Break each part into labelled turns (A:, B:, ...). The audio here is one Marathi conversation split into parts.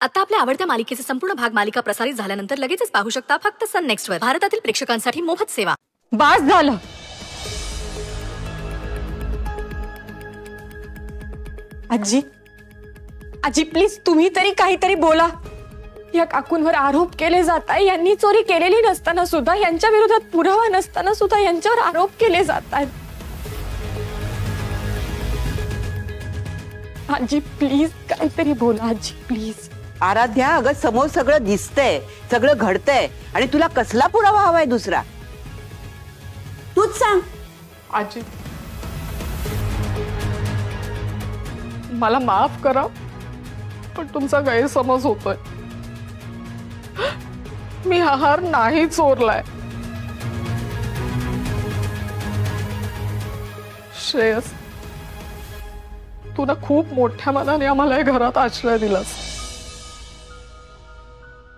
A: आता आपल्या आवडत्या मालिकेचे संपूर्ण भाग मालिका प्रसारित झाल्यानंतर लगेचच पाहू शकता फक्त सन नेक्स्ट वर. भारतातील प्रेक्षकांसाठी मोफत सेवा.
B: बस झालं. आजी आजी प्लीज तुम्ही तरी काहीतरी बोला. या काकूंवर आरोप केले जात आहे. यांनी चोरी केलेली नसताना सुद्धा, यांच्या विरोधात पुरावा नसताना सुद्धा यांच्यावर आरोप केले जात आहेत. आजी प्लीज काहीतरी बोला. आजी प्लीज.
C: आराध्या, अगं समोर सगळं दिसतंय, सगळं घडतंय आणि तुला कसला पुरावा हवाय दुसरा? तूच सांग.
B: आजी मला माफ करा, पण तुमचा गैरसमज होतोय. मी हा हार नाही चोरलाय. श्रेयस, तू ना खूप मोठ्या मनाने आम्हाला या घरात आश्रय दिलास.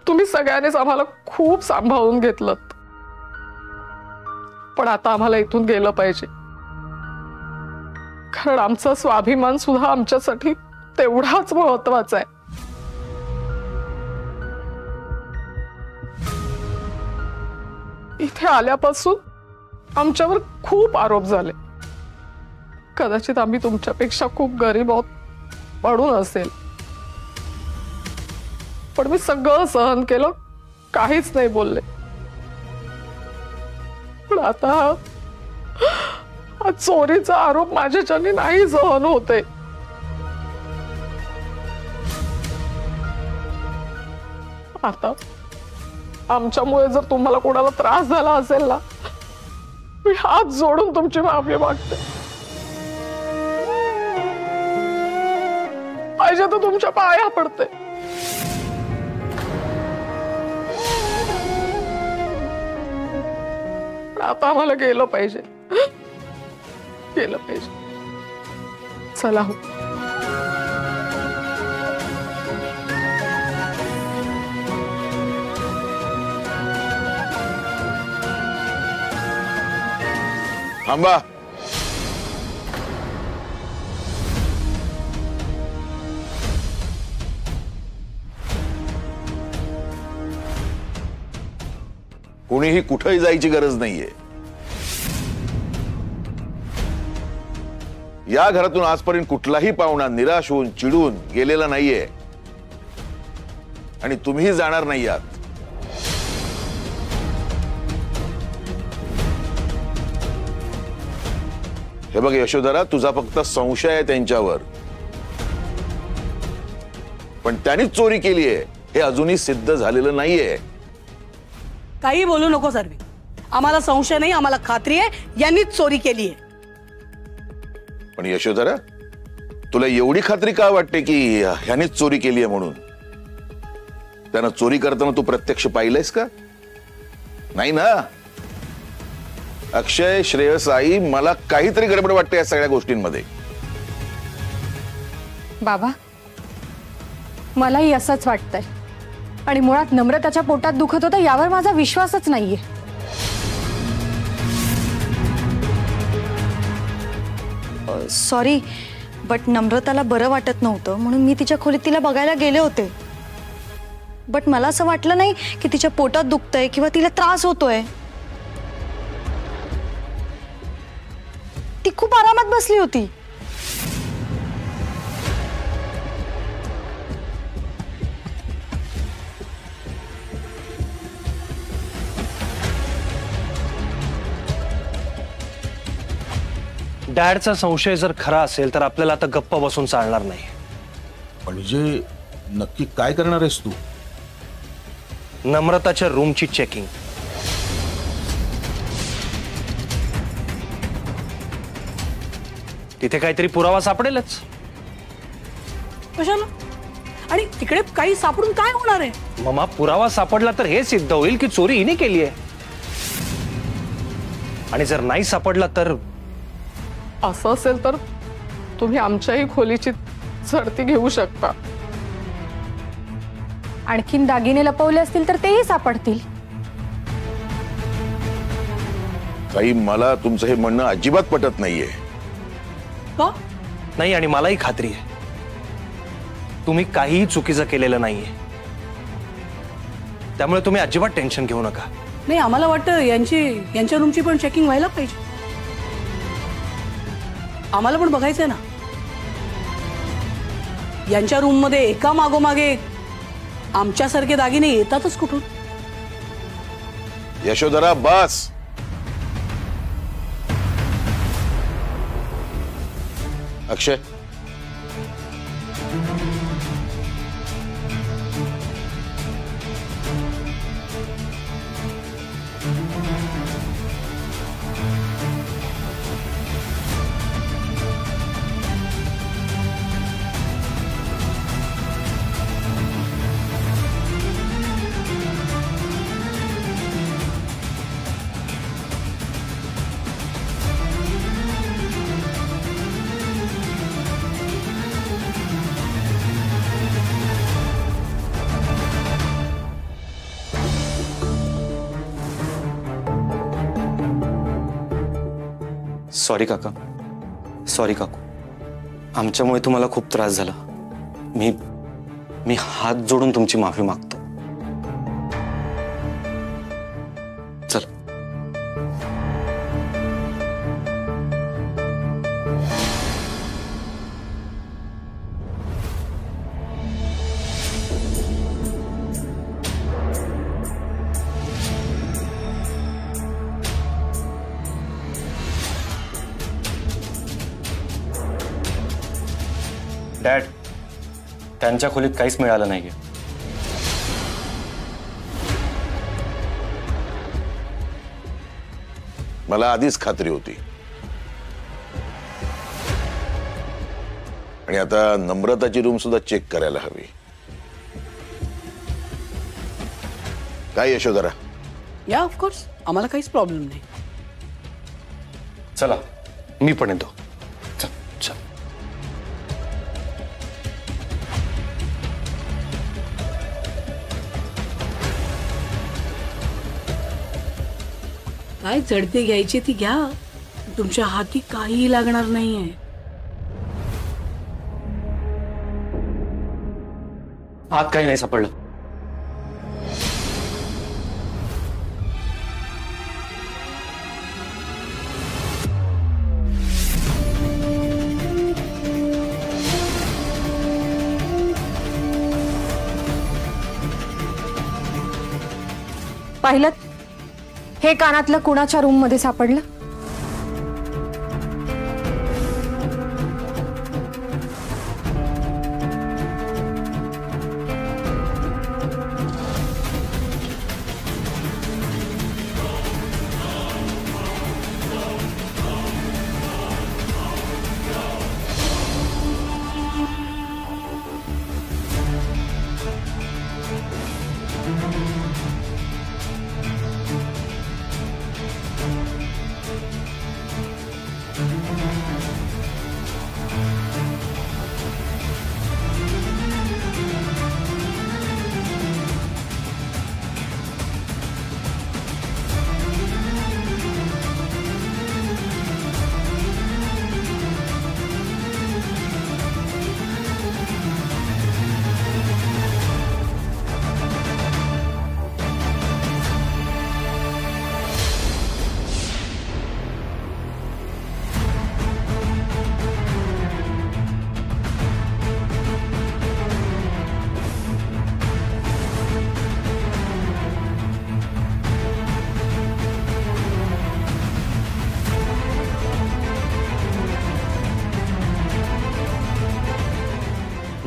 B: तुम्ही सगळ्यांनीच आम्हाला खूप सांभाळून घेतलं, पण आता आम्हाला इथून गेलं पाहिजे, कारण आमचा स्वाभिमान सुद्धा आमच्यासाठी तेवढाच महत्वाचा आहे. इथे आल्यापासून आमच्यावर खूप आरोप झाले. कदाचित आम्ही तुमच्यापेक्षा खूप गरीब आहोत म्हणून असेल, पण मी सगळं सहन केलं, काहीच नाही बोलले. पण आता हा चोरीचा आरोप माझ्याच्याने नाही सहन होते. आता आमच्यामुळे जर तुम्हाला कोणाला त्रास झाला असेल ना, मी हात जोडून तुमची माफी मागते. पाहिजे तर तुमच्या पाया पडते. पण आता आम्हाला गेलं पाहिजे, गेलं पाहिजे. चला हो.
D: थांबा. कोणीही कुठेही जायची गरज नाहीये. या घरातून आजपर्यंत कुठलाही पाहुणा निराश होऊन चिडून गेलेला नाहीये आणि तुम्ही जाणार नाही आहात. हे बघ यशोधरा, तुझा फक्त संशय आहे त्यांच्यावर, पण त्यांनीच चोरी केली आहे हे अजूनही सिद्ध झालेलं नाहीये.
E: काही बोलू नको सर्वी. आम्हाला संशय नाही, आम्हाला खात्री आहे यांनीच चोरी केली आहे.
D: पण यशोधरा, तुला एवढी खात्री का वाटते की ह्यानीच चोरी केली आहे म्हणून? त्यांना चोरी करताना तू प्रत्यक्ष पाहिलंयस का? नाही ना. अक्षय, श्रेयस, आई, मला काहीतरी गडबड वाटते या सगळ्या गोष्टींमध्ये.
B: बाबा, मलाही असंच वाटतंय. आणि मुळात नम्रताच्या पोटात दुखत होतं यावर माझा विश्वासच नाहीये.
F: सॉरी, बट नम्रताला बरं वाटत नव्हतं म्हणून मी तिच्या खोलीत तिला बघायला गेले होते. बट मला असं वाटलं नाही की तिच्या पोटात दुखतंय किंवा तिला त्रास होतोय. ती खूप आरामात बसली होती.
G: डॅडचा संशय जर खरा असेल तर आपल्याला आता गप्प बसून चालणार नाही.
D: म्हणजे नक्की काय करणार आहेस तू?
G: नम्रताच्या रूमची चेकिंग. तिथे काहीतरी पुरावा सापडेलच.
E: कशाला? आणि तिकडे काही सापडून काय होणार आहे?
G: ममा, पुरावा सापडला तर हे सिद्ध होईल की चोरी हिने केली आहे. आणि जर नाही सापडला तर?
B: असं असेल तर तुम्ही आमच्याही खोलीची झडती घेऊ शकता. आणखीन दागिने लपवले असतील तर तेही सापडतील.
D: काही मला तुमचं हे म्हणणं अजिबात पटत नाहीये.
E: का?
G: नाही, आणि मलाही खात्री आहे तुम्ही काहीही चुकीचं केलेलं नाहीये, त्यामुळे तुम्ही अजिबात टेन्शन घेऊ नका.
E: नाही, आम्हाला वाटतं यांच्या रूमची पण चेकिंग व्हायला पाहिजे. आम्हाला पण बघायचंय ना, यांच्या रूम मध्ये एका मागोमागे आमच्यासारखे दागिने येतातच कुठून.
D: यशोधरा बस. अक्षय,
G: सॉरी काका, सॉरी काकू, आमच्यामुळे तुम्हाला खूप त्रास झाला. मी हात जोडून तुमची माफी मागतो. चल. डॅड, त्यांच्या खोलीत काहीच मिळालं नाहीये.
D: मला आधीच खात्री होती. आणि आता नम्रताची रूम सुद्धा चेक करायला हवी. काय यशोधरा?
E: या ऑफकोर्स, आम्हाला काहीच प्रॉब्लेम नाही.
G: चला, मी पण येतो. चल चल.
E: काय झडते घ्यायची ती घ्या, तुमच्या हाती काहीही लागणार नाहीये.
G: आत काही नाही सापडलं.
B: पाहिलं, हे कानातलं कुणाच्या रूम मध्ये सापडलं?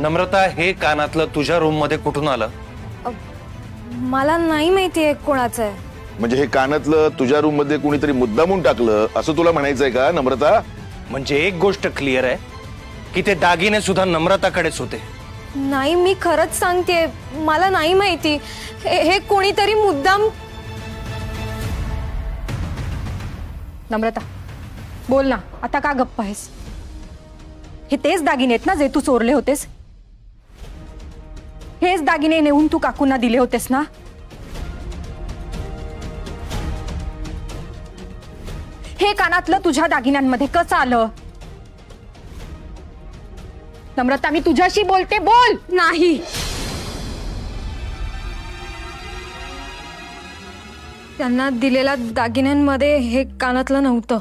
G: नम्रता, हे कानातलं तुझ्या रूम मध्ये कुठून आलं?
F: मला नाही माहितीये कोणाचं आहे.
D: म्हणजे हे कानातलं तुझ्या रूम मध्ये कोणीतरी मुद्दामून टाकलं असं तुला म्हणायचंय का नम्रता?
G: म्हणजे एक गोष्ट क्लिअर आहे की ते दागिने सुद्धा नम्रताकडेच होते.
F: नाही, मी खरंच सांगते, मला नाही माहिती. हे कोणीतरी मुद्दाम.
B: नम्रता, बोल ना, आता का गप्प आहेस? हे तेच दागिने आहेत ना जे तू चोरले होतेस? हेच दागिने नेऊन तू काकूंना दिले होतेस ना? हे कानातलं तुझ्या दागिन्यांमध्ये कसं आलं? नम्रता मी तुझ्याशी बोलते, बोल.
F: नाही. त्यांना दिलेल्या दागिन्यांमध्ये हे कानातलं नव्हतं.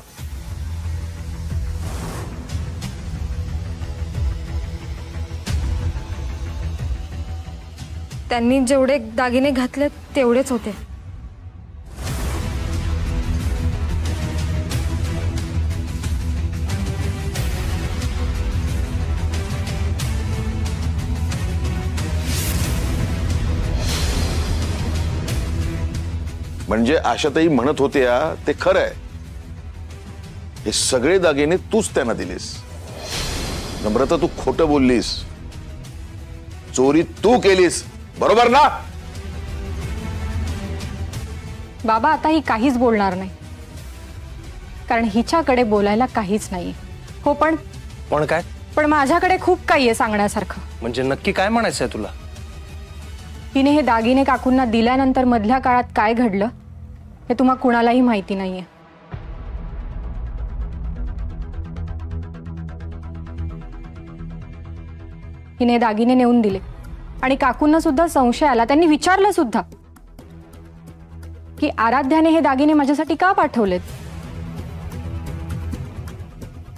F: त्यांनी जेवढे दागिने घातले तेवढेच होते.
D: म्हणजे आशाताई म्हणत होत्या ते खरं आहे, हे सगळे दागिने तूच त्यांना दिलीस. नम्रता तू खोटं बोललीस, चोरी तू केलीस, बरोबर ना?
B: बाबा आता ही काहीच बोलणार नाही, कारण हिच्याकडे बोलायला काहीच नाही. हो पण
G: काय?
B: पण माझ्याकडे खूप काही आहे सांगण्यासारखं.
G: म्हणजे नक्की काय म्हणायचंय तुला?
B: हिने हे दागिने काकूंना दिल्यानंतर मधल्या काळात काय घडलं हे तुम्हा कुणालाही माहिती नाहीये. हिने दागिने नेऊन दिले आणि काकूंना सुद्धा संशय आला. त्यांनी विचारलं सुद्धा की आराध्याने हे दागिने माझ्यासाठी का पाठवलेत.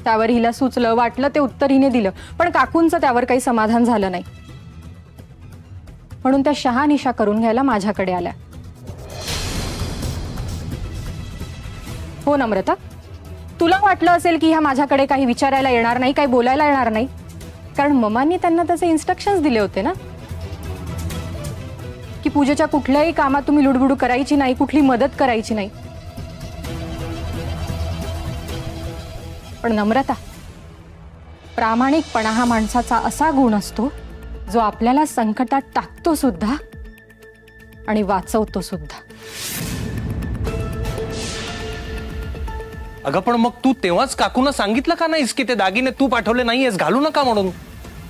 B: त्यावर हिला सुचलं, वाटलं ते उत्तर हिने दिलं, पण काकूंचं त्यावर काही समाधान झालं नाही. म्हणून त्या शहानिशा करून घ्यायला माझ्याकडे आल्या. हो नम्रता, तुला वाटलं असेल की ह्या माझ्याकडे काही विचारायला येणार नाही, काही बोलायला येणार नाही, कारण ममांनी त्यांना तसे इन्स्ट्रक्शन्स दिले होते ना की पूजेच्या कुठल्याही कामात तुम्ही लुडबुडू करायची नाही, कुठली मदत करायची नाही. पण नम्रता, प्रामाणिकपणा हा माणसाचा असा गुण असतो जो आपल्याला संकटात टाकतो सुद्धा आणि वाचवतो सुद्धा.
G: अगं पण मग तू तेव्हाच काकूंना सांगितलं का नाहीस की ते दागिने तू पाठवले नाहीयेस, घालू नका म्हणून?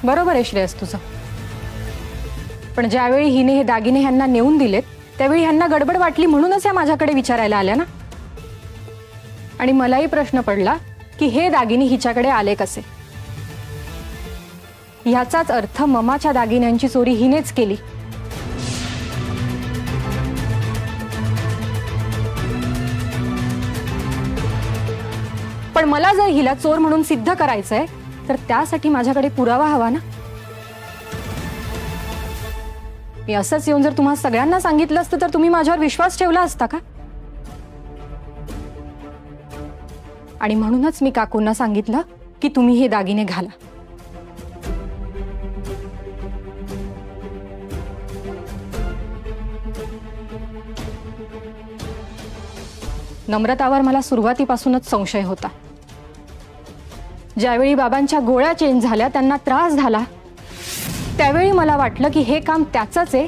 B: बरोबर आहे श्रेयस तुझं, पण ज्यावेळी हिने हे दागिने ह्यांना नेऊन दिलेत त्यावेळी ह्यांना गडबड वाटली म्हणूनच ह्या माझ्याकडे विचारायला आल्या ना. आणि मलाही प्रश्न पडला की हे दागिने हिच्याकडे आले कसे. ह्याचाच अर्थ ममाच्या दागिन्यांची चोरी हिनेच केली. पण मला जर हिला चोर म्हणून सिद्ध करायचंय तर त्यासाठी माझ्याकडे पुरावा हवा ना. मी असंच येऊन जर तुम्हा सगळ्यांना सांगितलं असतं तर तुम्ही माझ्यावर विश्वास ठेवला असता का? आणि म्हणूनच मी काकूंना सांगितलं की तुम्ही हे दागिने घाला. नम्रतावर मला सुरुवातीपासूनच संशय होता. ज्यावेळी बाबांच्या गोळ्या चेंज झाल्या, त्यांना त्रास झाला, त्यावेळी मला वाटलं की हे काम त्याचंच आहे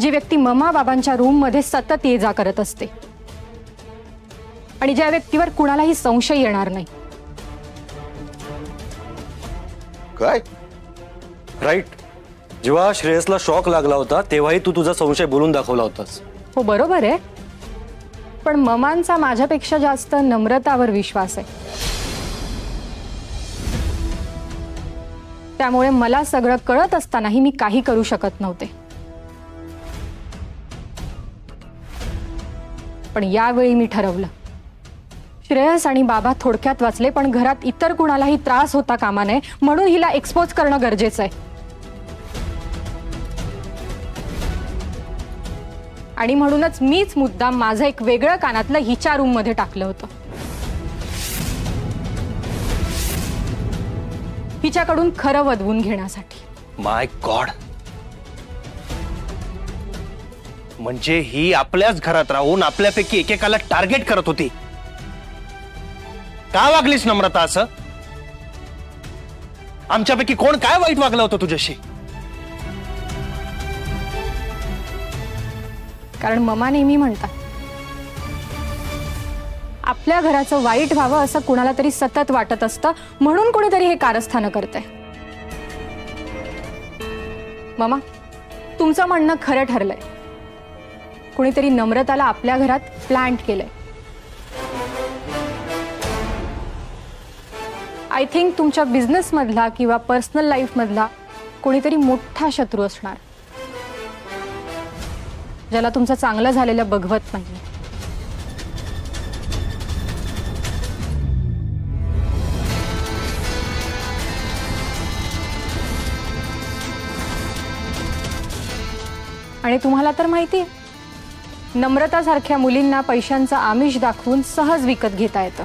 B: जी व्यक्ती ममा बाबांच्या रूम मध्ये सतत ये जा करत असते आणि ज्या व्यक्तीवर कुणालाही संशय येणार नाही.
D: काय?
G: राईट. जेव्हा श्रेयसला शॉक लागला होता तेव्हाही तू तुझा संशय बोलून दाखवला होतास.
B: हो बरोबर आहे, पण ममांचा माझ्यापेक्षा जास्त नम्रतावर विश्वास आहे. त्यामुळे मला सगळं कळत असतानाही मी काही करू शकत नव्हते. पण यावेळी मी ठरवलं, श्रेयस आणि बाबा थोडक्यात वाचले, पण घरात इतर कुणालाही त्रास होता कामा नये म्हणून हिला एक्सपोज करणं गरजेचं आहे. आणि म्हणूनच मीच मुद्दाम माझं एक वेगळं कानातलं हिच्या रूम मध्ये टाकलं होतं. हिच्याकडून खरं वदवून घेण्यासाठी.
G: माय गॉड, म्हणजे ही आपल्याच घरात राहून आपल्यापैकी एकेकाला टार्गेट करत होती. का वागलीस नम्रता असं? आमच्यापैकी कोण काय वाईट वागलं होतं तुझ्याशी?
B: कारण ममा नेहमी म्हणतात, आपल्या घराचं वाईट व्हावं असं कुणाला तरी सतत वाटत असतं, म्हणून कोणीतरी हे कारस्थानं करतंय. ममा, तुमचं म्हणणं खरं ठरलंय. कुणीतरी नम्रताला आपल्या घरात प्लांट केलंय. आय थिंक तुमच्या बिझनेसमधला किंवा पर्सनल लाईफमधला कोणीतरी मोठा शत्रू असणार, ज्याला तुमचं चांगलं झालेलं बघवत नाही. आणि तुम्हाला तर माहिती आहे, नम्रतासारख्या मुलींना पैशांचं आमिष दाखवून सहज विकत घेता येतं.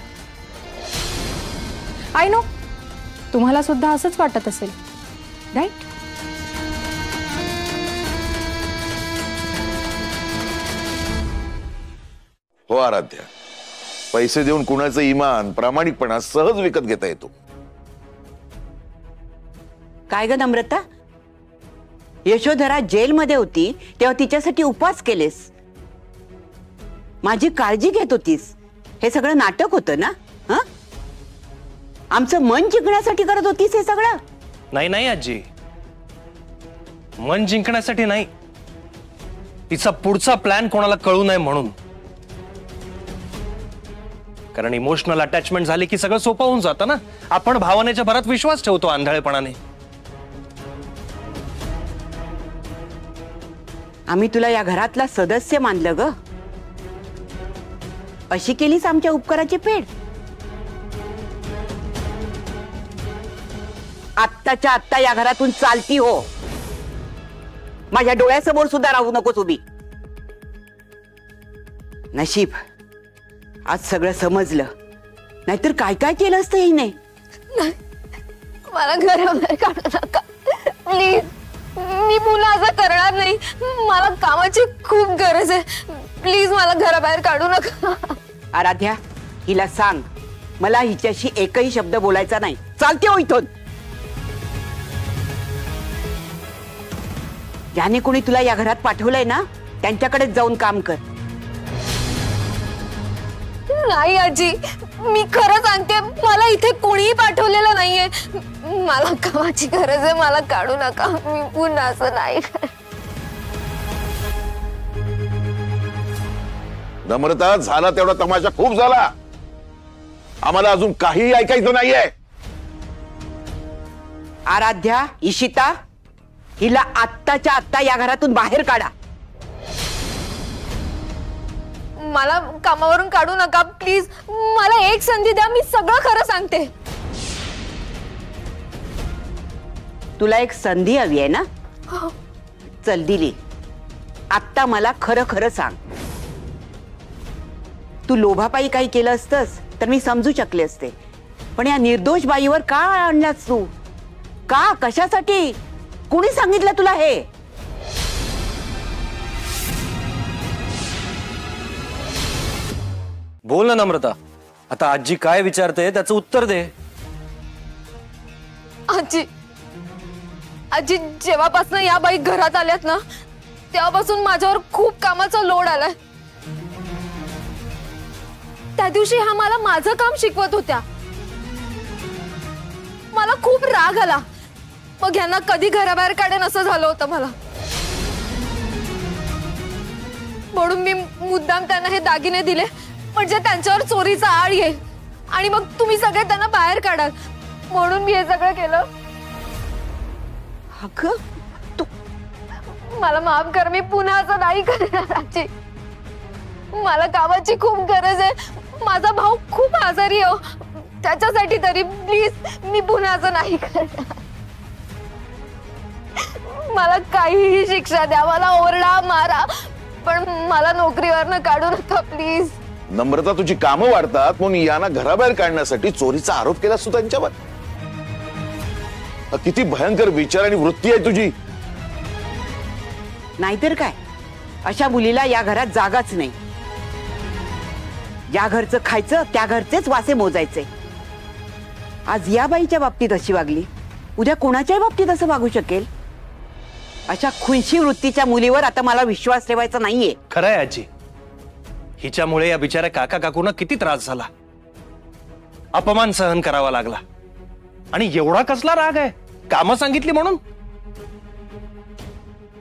B: आय नो, तुम्हाला सुद्धा असंच वाटत असेल, राईट?
D: हो आराध्या, पैसे देऊन कुणाचं इमान, प्रामाणिकपणा सहज विकत घेता येतो.
C: काय ग नम्रता, यशोधरा जेलमध्ये होती तेव्हा तिच्यासाठी उपवास केलेस, माझी काळजी घेत होतीस. हे सगळं नाटक होतं ना? हं? आमचं मन जिंकण्यासाठी करत होतीस हे सगळं?
H: नाही नाही आजी, मन जिंकण्यासाठी नाही, तिचा पुढचा प्लॅन कोणाला कळू नये म्हणून. कारण इमोशनल अटॅचमेंट झाली की सगळं सोपं होऊन जातं ना. आपण भावनेच्या भरात विश्वास ठेवतो आंधळेपणाने.
C: आम्ही तुला या घरातला सदस्य मानलं ग, अशी केलीस आमच्या उपकाराची फेड. आत्ताच्या आत्ता या घरातून चालती हो, माझ्या डोळ्यासमोर सुद्धा राहू नकोस उभी. नशीब आज सगळं समजलं, नाहीतर काय काय केलं असतं हिने.
B: मला घराबाहेर काढू नका प्लीज, मी पुन्हा असं करणार नाही. मला कामाची खूप गरज आहे, प्लीज मला घराबाहेर काढू नका.
C: आराध्या, हिला सांग मला हिच्याशी एकही शब्द बोलायचा नाही. चालते हो इथून. ज्याने कोणी तुला या घरात पाठवलंय ना, त्यांच्याकडेच जाऊन काम कर.
B: नाही आजी, मी खरं सांगते, मला इथे कोणीही पाठवलेलं नाहीये. मला कामाची गरज आहे, मला काढू नका. मी पुन्हा असं नाही.
D: नम्रता, झाला तेवढा तमाशा खूप झाला, आम्हाला अजून काहीही ऐकायचं नाहीये.
C: आराध्या, इशिता, हिला आत्ताच्या आत्ता या घरातून बाहेर काढा.
B: मला कामावरून काढू नका प्लीज. मला एक संधी द्या, मी सगळं खरं सांगते.
C: तुला एक संधी हवी आहे ना? चल दिली. आत्ता मला खरं खरं सांग, तू लोभापायी काही केलं असतंस तर मी समजू शकले असते, पण या निर्दोष बाईवर का आणलास तू? का, कशासाठी? कुणी सांगितलं तुला हे?
H: बोल ना नम्रता, आता आजी काय विचारते त्याचं उत्तर दे.
B: आजी, आजी, जेव्हापासून या बाई घरात आल्यात ना, तेव्हापासून माझ्यावर खूप कामाचा लोड आलाय. त्या दिवशी हा मला माझं काम शिकवत होत्या, मला खूप राग आला. मग यांना कधी घराबाहेर काढेन असं झालं होतं मला. म्हणून मी मुद्दाम त्यांना हे दागिने दिले, म्हणजे त्यांच्यावर चोरीचा आळ येईल आणि मग तुम्ही सगळे त्यांना बाहेर काढाल, म्हणून मी हे सगळं केलं.
C: अगं, तू
B: मला माफ कर, मी पुन्हा असं नाही करणार आजी. मला कामाची खूप गरज आहे. माझा भाऊ खूप आजारी आहे, त्याच्यासाठी तरी प्लीज मी पुन्हा असं नाही करणार. मला काहीही शिक्षा द्या, मला ओरडा मारा, पण मला नोकरीवरनं काढू नका प्लीज.
D: नम्रता, तुझी कामं वाढतात म्हणून यांना घराबाहेर काढण्यासाठी चोरीचा आरोप केलास तू त्यांच्यावर. किती भयंकर विचार आणि वृत्ती आहे तुझी.
C: नाहीतर काय, अशा मुलीला या घरात जागाच नाही. या घरचं खायचं, त्या घरचेच वासे मोजायचे. आज या बाईच्या बाबतीत अशी वागली, उद्या कोणाच्याही बाबतीत असं वागू शकेल. अशा खुनशी वृत्तीच्या मुलीवर आता मला विश्वास ठेवायचा नाहीये.
H: खरंय आजी, हिच्यामुळे या बिचाऱ्या काका काकूंना किती त्रास झाला, अपमान सहन करावा लागला. आणि एवढा कसला राग आहे, कामं सांगितली म्हणून?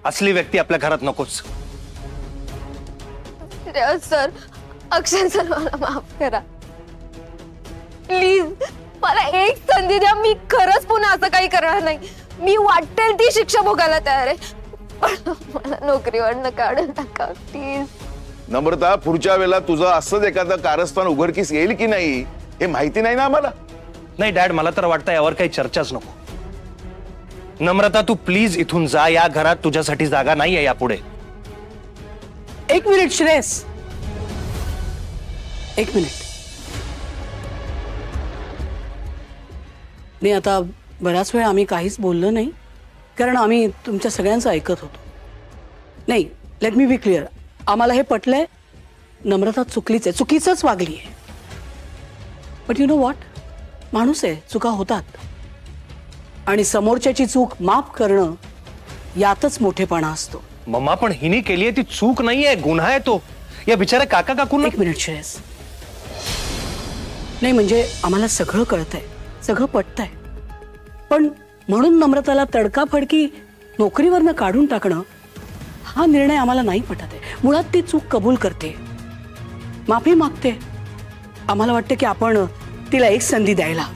H: असली व्यक्ती आपल्या घरात नकोच.
B: सर, अक्षय सर, मला माफ करा प्लीज. मला एक संधी द्या, मी खरंच पुन्हा असं काही करणार नाही. मी वाटेल ती शिक्षा भोगायला तयार आहे. पण मला नोकरीवरनं काढून टाका प्लीज.
D: नम्रता, पुढच्या वेळेला तुझं असंच एखादं कारस्थान उघडकीस येईल की नाही हे माहिती नाही ना आम्हाला.
H: नाही डॅड, मला तर वाटतं यावर काही चर्चाच नको. नम्रता, तू प्लीज इथून जा. या घरात तुझ्यासाठी जागा नाहीये यापुढे.
E: एक मिनिट श्रेयस, एक मिनिट. नाही, आता बराच वेळ आम्ही काहीच बोललो नाही, कारण आम्ही तुमच्या सगळ्यांचं ऐकत होतो. नाही, लेट मी बी क्लिअर. आम्हाला हे पटलंय, नम्रता चुकलीच आहे, चुकीचंच वागली आहे. बट यू नो व्हॉट, माणूस आहे, चुका होतात. आणि समोरच्याची चूक माफ करणं यातच मोठेपणा असतो.
H: मम्मा, पण हिने केली आहे ती चूक नाहीये, गुन्हा आहे तो. या बिचाऱ्या काका काकूंना.
E: एक मिनिट श्रेयस. नाही म्हणजे आम्हाला सगळं कळतंय, सगळं पटतंय, पण म्हणून नम्रताला तडकाफडकी नोकरीवरनं काढून टाकणं हा निर्णय आम्हाला नाही पटत आहे. मुळात ती चूक कबूल करते, माफी मागते. आम्हाला वाटतं की आपण तिला एक संधी द्यायला